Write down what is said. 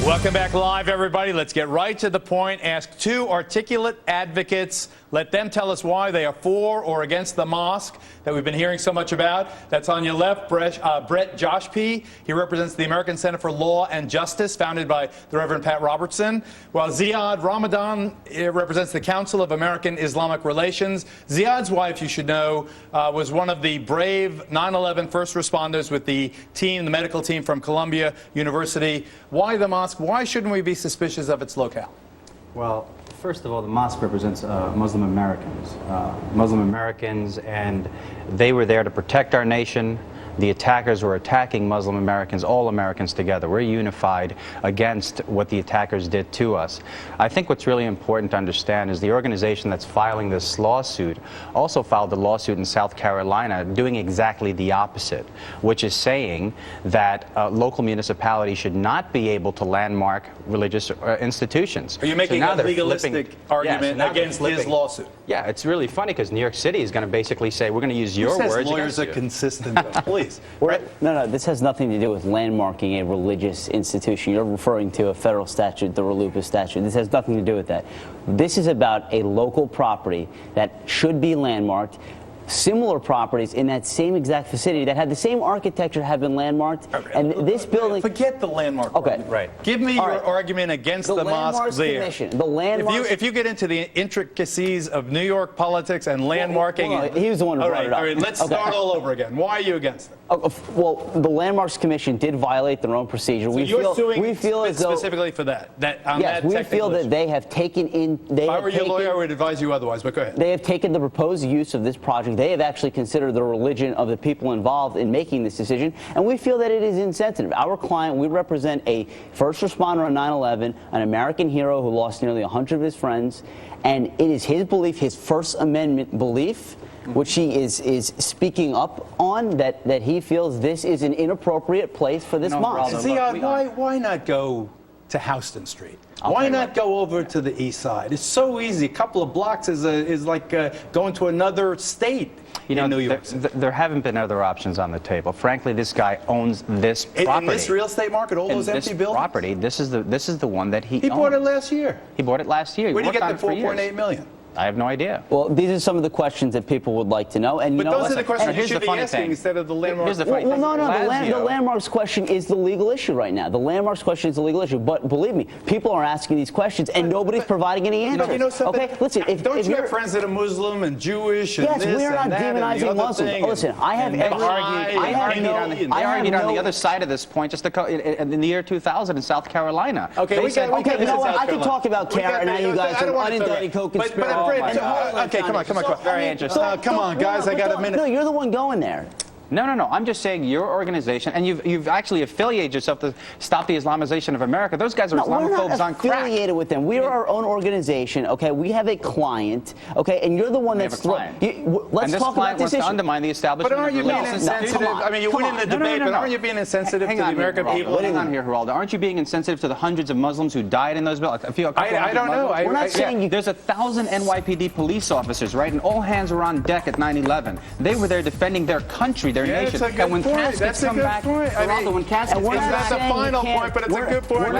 Welcome back live, everybody. Let's get right to the point. Ask two articulate advocates. Let them tell us why they are for or against the mosque that we've been hearing so much about. That's on your left, Brett Joshpy. He represents the American Center for Law and Justice, founded by the Reverend Pat Robertson. While Zead Ramadan represents the Council of American Islamic Relations. Zead's wife, you should know, was one of the brave 9/11 first responders with the team, the medical team from Columbia University. Why the mosque? Why shouldn't we be suspicious of its locale? Well, first of all, the mosque represents Muslim Americans, and they were there to protect our nation. The attackers were attacking Muslim Americans, all Americans together. We're unified against what the attackers did to us. I think what's really important to understand is the organization that's filing this lawsuit also filed a lawsuit in South Carolina doing exactly the opposite, which is saying that local municipalities should not be able to landmark religious institutions. Are you making a legalistic argument against his lawsuit? Yeah, it's really funny because New York City is going to basically say, we're going to use your words. Lawyers are consistent. Please. No, this has nothing to do with landmarking a religious institution. You're referring to a federal statute, the RLUIPA statute. This has nothing to do with that. This is about a local property that should be landmarked. Similar properties in that same exact vicinity that had the same architecture have been landmarked. Okay. And this building... Forget the landmark. Okay. Right. Give me your argument against the mosque there. The landmarks... If you get into the intricacies of New York politics and landmarking... Well, he was the one who brought it up. All right, let's start all over again. Why are you against it? Well, the Landmarks Commission did violate their own procedure. So we feel as though, specifically for that. Yes, we feel that they have taken in... If I were your lawyer, I would advise you otherwise, but go ahead. They have taken the proposed use of this project. They have actually considered the religion of the people involved in making this decision, and we feel that it is insensitive. Our client, we represent a first responder on 9/11, an American hero who lost nearly 100 of his friends, and it is his belief, his First Amendment belief, which he is speaking up on, that he feels this is an inappropriate place for this mosque. Ziad, why not go to Houston Street? Why not go over to the east side? It's so easy. A couple of blocks is like going to another state. You know, in New York. There haven't been other options on the table. Frankly, this guy owns this property. In this real estate market, all those empty buildings? Property, this is the one that he owns. He bought it last year. He bought it last year. Where did you get the $4.8 million? I have no idea. Well, these are some of the questions that people would like to know. And but those are the questions you should be asking instead of the landmark. Here's the funny thing. No. The landmarks question is the legal issue right now. The landmarks question is the legal issue. But believe me, people are asking these questions, and nobody's providing any answers. You know something? Okay, listen. Don't you have friends that are Muslim and Jewish and yes, we are not demonizing Muslims. Listen, I have They argued on the other side of this point just in the year 2000 in South Carolina. Okay, you know what? I can talk about CAIR and how you guys are unindicted co-conspirators. Okay, come on. Very interesting. Come on, guys, I got a minute. No, you're the one going there. No. I'm just saying your organization, and you've actually affiliated yourself to stop the Islamization of America. Those guys are Islamophobes on crack. We're not affiliated with them. We are our own organization, okay? We have a client, okay? And you're the one that's... Let's talk about this issue. To undermine the establishment. But aren't you being insensitive? I mean, you win in the debate, but aren't you being insensitive to the American people? Hang on here, Geraldo. Aren't you being insensitive to the hundreds of Muslims who died in those buildings? I don't know. We're not saying you... There's 1,000 NYPD police officers, right? And all hands were on deck at 9/11. They were there defending their country, their nation. That's a good point. When caskets come back, it's not the final point, but it's a good point.